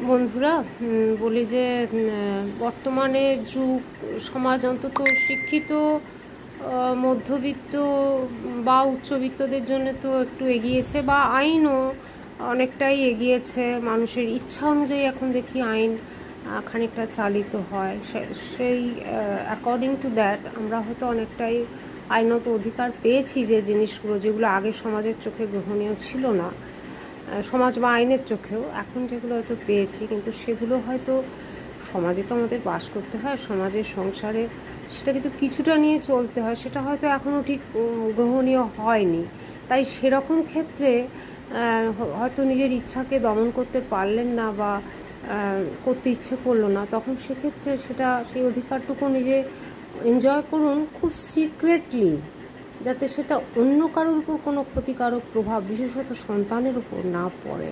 বন্ধুরা, বলি যে বর্তমানে যুগ সমাজ অন্তত শিক্ষিত মধ্যবিত্ত বা উচ্চবিত্তদের জন্য তো একটু এগিয়েছে, বা আইনও অনেকটাই এগিয়েছে। মানুষের ইচ্ছা অনুযায়ী এখন দেখি আইন খানিকটা চালিত হয়। সেই অ্যাকর্ডিং টু দ্যাট আমরা হয়তো অনেকটাই আইনত অধিকার পেয়েছি, যে জিনিসগুলো যেগুলো আগে সমাজের চোখে গ্রহণীয় ছিল না, সমাজ বা আইনের চোখেও এখন যেগুলো হয়তো পেয়েছি, কিন্তু সেগুলো হয়তো সমাজে তো আমাদের বাস করতে হয়, সমাজের সংসারে সেটা কিন্তু কিছুটা নিয়ে চলতে হয়, সেটা হয়তো এখনও ঠিক গ্রহণীয় হয়নি। তাই সেরকম ক্ষেত্রে হয়তো নিজের ইচ্ছাকে দমন করতে পারলেন না, বা করতে ইচ্ছে করলো না, তখন সেক্ষেত্রে সেই অধিকারটুকু নিজে এনজয় করুন খুব সিক্রেটলি, যাতে সেটা অন্য কারোর উপর কোনো ক্ষতিকারক প্রভাব, বিশেষত সন্তানের উপর না পড়ে।